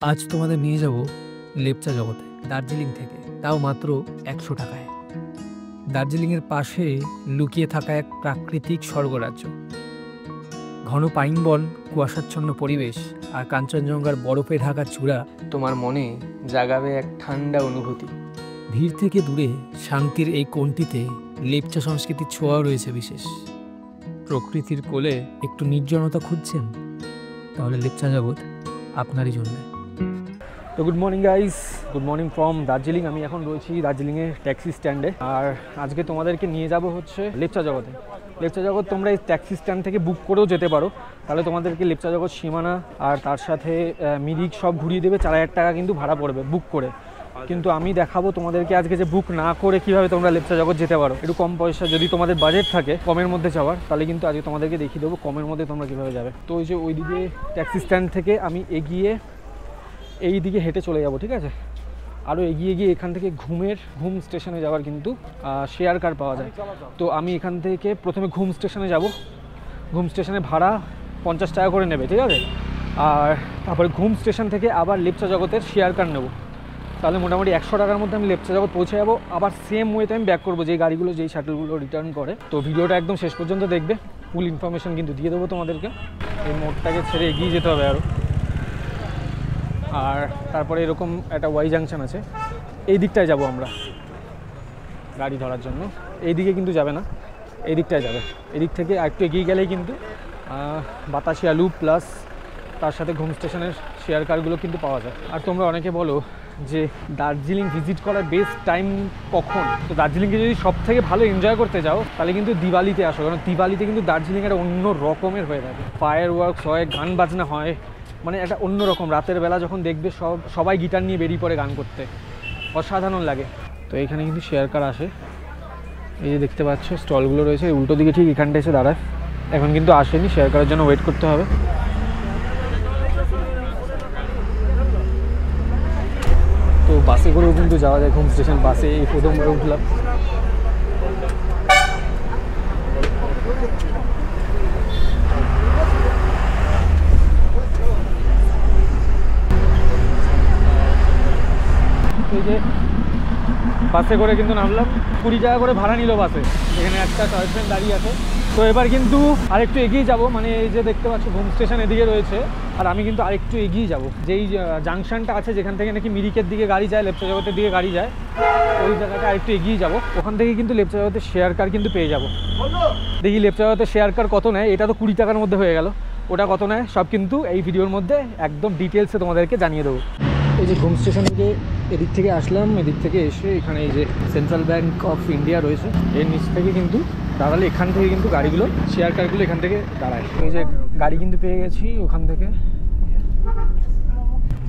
আজ তোমাদের নিয়ে যাব লেপচা জগতে, দার্জিলিং থেকে, তাও মাত্র 100 টাকায়। দার্জিলিংয়ের পাশে লুকিয়ে থাকা এক প্রাকৃতিক স্বর্গরাজ্য। ঘন পাইন বন, কুয়াশাচ্ছন্ন পরিবেশ আর কাঞ্চনজঙ্ঘার বরফে ঢাকা চূড়া তোমার মনে জাগাবে এক ঠান্ডা অনুভূতি। ভিড় থেকে দূরে শান্তির এই কোণটিতে লেপচা সংস্কৃতির ছোঁয়া রয়েছে বিশেষ। প্রকৃতির কোলে একটু নির্জনতা খুঁজছেন? তাহলে লেপচা জগৎ আপনারই জন্য। তো good morning guys, good morning from Darjeeling. আমি এখন রয়েছি দার্জিলিংয়ের ট্যাক্সি স্ট্যান্ডে, আর আজকে তোমাদেরকে নিয়ে যাব হচ্ছে লেপচা জগতে। লেপচা জগৎ তোমরা এই ট্যাক্সি স্ট্যান্ড থেকে বুক করেও যেতে পারো, তাহলে তোমাদেরকে লেপচা জগৎ সীমানা আর তার সাথে মিরিক সব ঘুরিয়ে দেবে। 4000 টাকা কিন্তু ভাড়া পড়বে বুক করে। কিন্তু আমি দেখাবো তোমাদেরকে আজকে যে বুক না করে কীভাবে তোমরা লেপচা জগৎ যেতে পারো। একটু কম পয়সা, যদি তোমাদের বাজেট থাকে কমের মধ্যে যাওয়ার, তাহলে কিন্তু আজকে তোমাদেরকে দেখিয়ে দেবো কমের মধ্যে তোমরা কীভাবে যাবে। তো ওই যে ওইদিকে ট্যাক্সি স্ট্যান্ড থেকে আমি এগিয়ে এই দিকে হেঁটে চলে যাব, ঠিক আছে? আরও এগিয়ে গিয়ে এখান থেকে ঘুম স্টেশনে যাওয়ার কিন্তু শেয়ার কার পাওয়া যায়। তো আমি এখান থেকে প্রথমে ঘুম স্টেশনে যাব। ঘুম স্টেশনে ভাড়া 50 টাকা করে নেবে, ঠিক আছে? আর তারপরে ঘুম স্টেশন থেকে আবার লেপচা জগতের শেয়ার কার নেব। তাহলে মোটামুটি 100 টাকার মধ্যে আমি লেপচা জগৎ পৌঁছে যাবো। আবার সেম ওয়েতে আমি ব্যাক করবো, যেই গাড়িগুলো যেই শাটলগুলো রিটার্ন করে। তো ভিডিওটা একদম শেষ পর্যন্ত দেখবে, ফুল ইনফরমেশন কিন্তু দিয়ে দেবো তোমাদেরকে। এই মোড়টাকে ছেড়ে এগিয়ে যেতে হবে আরও। আর তারপরে এরকম একটা ওয়াই জাংশন আছে, এই দিকটায় যাব আমরা গাড়ি ধরার জন্য। এই দিকে কিন্তু যাবে না, এই দিকটায় যাবে। এদিক থেকে একটু এগিয়ে গেলেই কিন্তু বাতাসিয়া লুপ প্লাস তার সাথে ঘুম স্টেশনের শেয়ার কারগুলো কিন্তু পাওয়া যায়। আর তোমরা অনেকে বলো যে দার্জিলিং ভিজিট করার বেস্ট টাইম কখন। তো দার্জিলিংকে যদি সব থেকে ভালো এনজয় করতে যাও তাহলে কিন্তু দিওয়ালিতে আসো, কারণ দিওয়ালিতে কিন্তু দার্জিলিং একটা অন্য রকমের হয়ে থাকে। ফায়ার ওয়ার্কস হয়, গান বাজনা হয়, মানে একটা অন্যরকম। রাতের বেলা যখন দেখবে সবাই গিটার নিয়ে বেরিয়ে পড়ে গান করতে, অসাধারণ লাগে। তো এখানে কিন্তু শেয়ার কার আসে, এই যে দেখতে পাচ্ছ স্টলগুলো রয়েছে উল্টো দিকে, ঠিক এখানটা এসে দাঁড়ায়। এখন কিন্তু আসেনি, শেয়ার কারের জন্য ওয়েট করতে হবে। তো বাসে করেও কিন্তু যাওয়া যায় ঘুম স্টেশন। বাসে এই প্রথমবার উঠলাম। এই যে বাসে করে কিন্তু নামলাম, 20 টাকা করে ভাড়া নিল বাসে। এখানে একটা টয় ট্রেন দাঁড়িয়ে আছে। তো এবার কিন্তু আরেকটু এগিয়ে যাব, মানে এই যে দেখতে পাচ্ছ ঘুম স্টেশন এদিকে রয়েছে, আর আমি কিন্তু আরেকটু এগিয়ে যাব। যেই জাংশনটা আছে যেখান থেকে নাকি মিরিকের দিকে গাড়ি যায়, লেপচা জগতের দিকে গাড়ি যায়, ওই জায়গাটা আরেকটু এগিয়ে যাব। ওখান থেকে কিন্তু লেপচা জগতের শেয়ার কার কিন্তু পেয়ে যাব। দেখি লেপচা জগতের শেয়ার কার কত নেয়। এটা তো 20 টাকার মধ্যে হয়ে গেল, ওটা কত নেয় সব কিন্তু এই ভিডিওর মধ্যে একদম ডিটেলসে তোমাদেরকে জানিয়ে দেবো। এই যে ঘুম স্টেশন থেকে এদিক থেকে আসলাম, এদিক থেকে এসে এখানে এই যে সেন্ট্রাল ব্যাঙ্ক অফ ইন্ডিয়া রয়েছে, এর নিচ থেকে কিন্তু দাঁড়ালে এখান থেকে কিন্তু গাড়িগুলো শেয়ার কারগুলো এখান থেকে দাঁড়ায়। এই যে গাড়ি কিন্তু পেয়ে গেছি ওখান থেকে।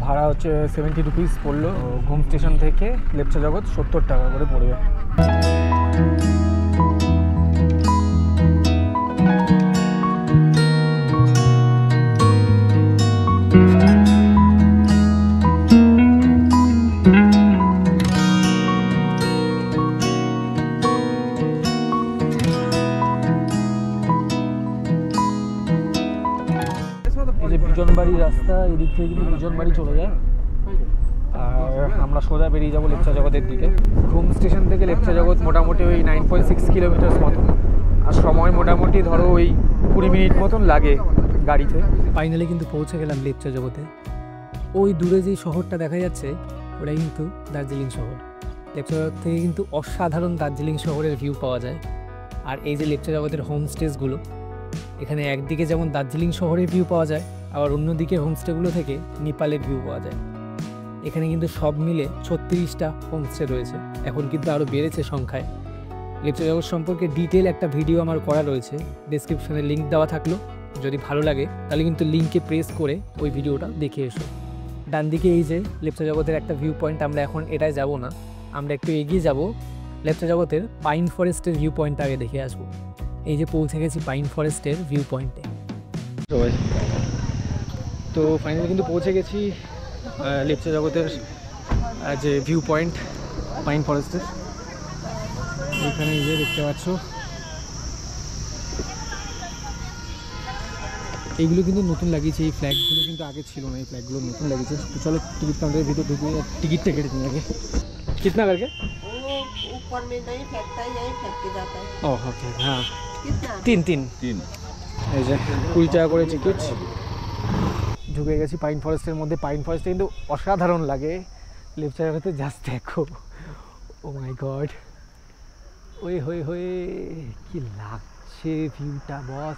ভাড়া হচ্ছে 70 রুপিস পড়লো। ঘুম স্টেশন থেকে লেপচা জগৎ 70 টাকা করে পড়বে। বিজনবাড়ি রাস্তা, এদিক থেকে কিন্তু বিজনবাড়ি চলে যায়, আর আমরা সোজা বেরিয়ে যাবো লেপচা জগতের দিকে। ঘুম স্টেশন থেকে লেপচা জগৎ মোটামুটি ওই 9.6 কিলোমিটার মতন, আর সময় মোটামুটি ধরো ওই 20 মিনিট মতন লাগে গাড়িতে। ফাইনালি কিন্তু পৌঁছে গেলাম লেপচা জগতে। ওই দূরে যেই শহরটা দেখা যাচ্ছে ওটাই কিন্তু দার্জিলিং শহর। লেপচা জগৎ থেকে কিন্তু অসাধারণ দার্জিলিং শহরের ভিউ পাওয়া যায়। আর এই যে লেপচা জগতের হোমস্টেসগুলো, এখানে একদিকে যেমন দার্জিলিং শহরের ভিউ পাওয়া যায়, আবার অন্যদিকে হোমস্টেগুলো থেকে নেপালের ভিউ পাওয়া যায়। এখানে কিন্তু সব মিলে 36টা হোমস্টে রয়েছে, এখন কিন্তু আরও বেড়েছে সংখ্যায়। লেপচা জগৎ সম্পর্কে ডিটেল একটা ভিডিও আমার করা রয়েছে, ডেসক্রিপশনে লিঙ্ক দেওয়া থাকলো। যদি ভালো লাগে তাহলে কিন্তু লিঙ্কে প্রেস করে ওই ভিডিওটা দেখে এসো। ডান দিকে এই যে লেপচা জগতের একটা ভিউ পয়েন্ট, আমরা এখন এটাই যাব না, আমরা একটু এগিয়ে যাব। লেপচা জগতের পাইন ফরেস্টের ভিউ পয়েন্টটা আগে দেখে আসবো। এই যে পৌঁছে গেছি পাইন ফরেস্টের ভিউ পয়েন্টে। তো ফাইনালি কিন্তু পৌঁছে গেছি লেপচা জগতের যে ভিউ পয়েন্ট পাইন ফরেস্টের। এখানে এই যে দেখতে পাচ্ছ এইগুলো কিন্তু নতুন লাগিয়েছে, এই ফ্ল্যাগগুলো কিন্তু আগে ছিল না, এই ফ্ল্যাগগুলো নতুন লাগিয়েছে। তো চলো টিকিট কাউন্টারের ভিতর ঢুকে টিকিটটা কেটে নিই আগে। कितना करके? वो ऊपर में नहीं फेंकता है, यही फेंक के जाता है। ओह ओके, हाँ कितना? 3 এই যে 20 টাকা করে টিকিট। ঢুকে গেছি পাইন ফরেস্টের মধ্যে। পাইন ফরেস্টে কিন্তু অসাধারণ লাগে। লেফট সাইডে জাস্ট দেখো, ও মাই গড, ওই হয়ে হয়ে কি লাগছে ভিউটা বস।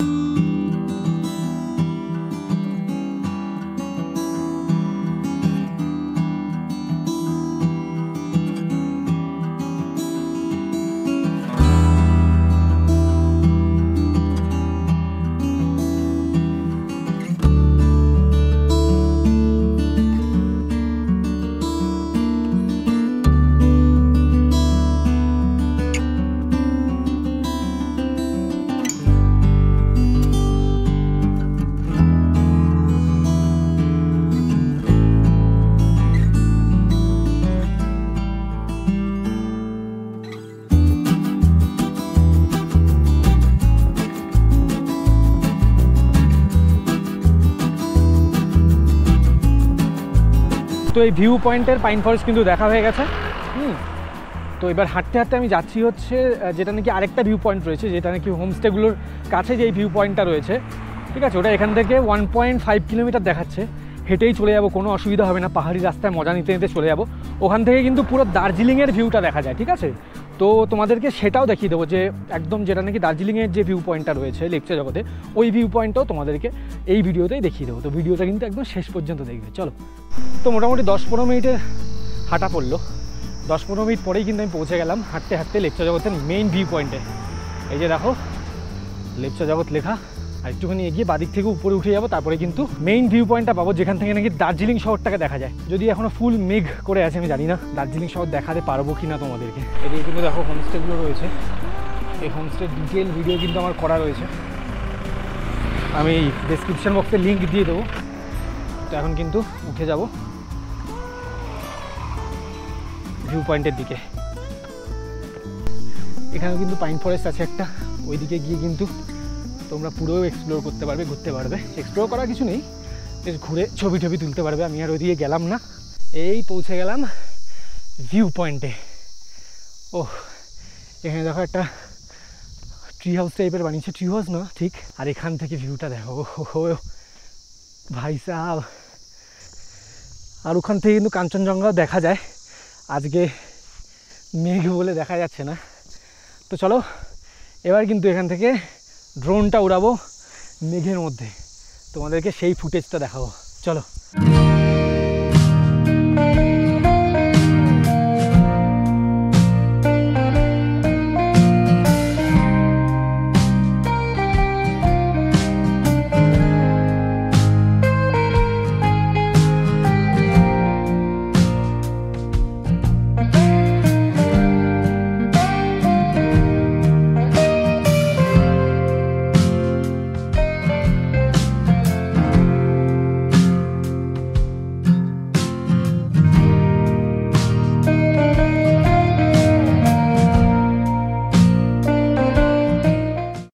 তো এই ভিউ পয়েন্টের পাইন ফরেস্ট কিন্তু দেখা হয়ে গেছে। তো এবার হাঁটতে হাঁটতে আমি যাচ্ছি হচ্ছে যেটা নাকি আরেকটা ভিউ পয়েন্ট রয়েছে, যেটা নাকি হোমস্টেগুলোর কাছে যে ভিউ পয়েন্টটা রয়েছে, ঠিক আছে, ওটা এখান থেকে 1.5 কিলোমিটার দেখাচ্ছে। হেঁটেই চলে যাবো, কোনো অসুবিধা হবে না, পাহাড়ি রাস্তায় মজা নিতে নিতে চলে যাবো। ওখান থেকে কিন্তু পুরো দার্জিলিংয়ের ভিউটা দেখা যায়, ঠিক আছে। তো তোমাদেরকে সেটাও দেখিয়ে দেবো যে একদম যেটা নাকি দার্জিলিংয়ের যে ভিউ পয়েন্টটা রয়েছে লেকচা জগতে, ওই ভিউ পয়েন্টটাও তোমাদেরকে এই ভিডিওতেই দেখিয়ে দেবো। তো ভিডিওটা কিন্তু একদম শেষ পর্যন্ত দেখবে। চলো, তো মোটামুটি 10-15 মিনিটের হাঁটা পড়লো। 10-15 মিনিট পরেই কিন্তু আমি পৌঁছে গেলাম হাঁটতে হাঁটতে লেকচা জগতের মেইন ভিউ পয়েন্টে। এই যে দেখো লেকচা জগৎ লেখা। আর একটুখানি এগিয়ে বাদিক থেকে উপরে উঠে যাবো, তারপরে কিন্তু মেইন ভিউ পয়েন্টটা পাবো, যেখান থেকে নাকি দার্জিলিং শহরটাকে দেখা যায়। যদি এখনো ফুল মেঘ করে আছে, আমি জানি না দার্জিলিং শহর দেখাতে পারবো কি না তোমাদেরকে। এদিকে কিন্তু দেখো হোমস্টেগুলো রয়েছে। এই হোমস্টের ডিটেল ভিডিও কিন্তু আমার করা রয়েছে, আমি ডেসক্রিপশন বক্সে লিঙ্ক দিয়ে দেবো। তো এখন কিন্তু উঠে যাব ভিউ পয়েন্টের দিকে। এখানেও কিন্তু পাইন ফরেস্ট আছে একটা, ওইদিকে গিয়ে কিন্তু তোমরা পুরো এক্সপ্লোর করতে পারবে, ঘুরতে পারবে। এক্সপ্লোর করার কিছু নেই, বেশ ঘুরে ছবি টবি তুলতে পারবে। আমি আর ওইদিকে গেলাম না, এই পৌঁছে গেলাম ভিউ পয়েন্টে। ওহ, এখানে দেখো একটা ট্রি হাউস টাইপের বানিয়েছে, ট্রি হাউস না ঠিক। আর এখান থেকে ভিউটা দেখো, ও ভাই সাহেব। আর ওখান থেকে কিন্তু কাঞ্চনজঙ্ঘাও দেখা যায়, আজকে মেঘ বলে দেখা যাচ্ছে না। তো চলো এবার কিন্তু এখান থেকে ড্রোনটা উড়াবো মেঘের মধ্যে, তোমাদেরকে সেই ফুটেজটা দেখাবো। চলো।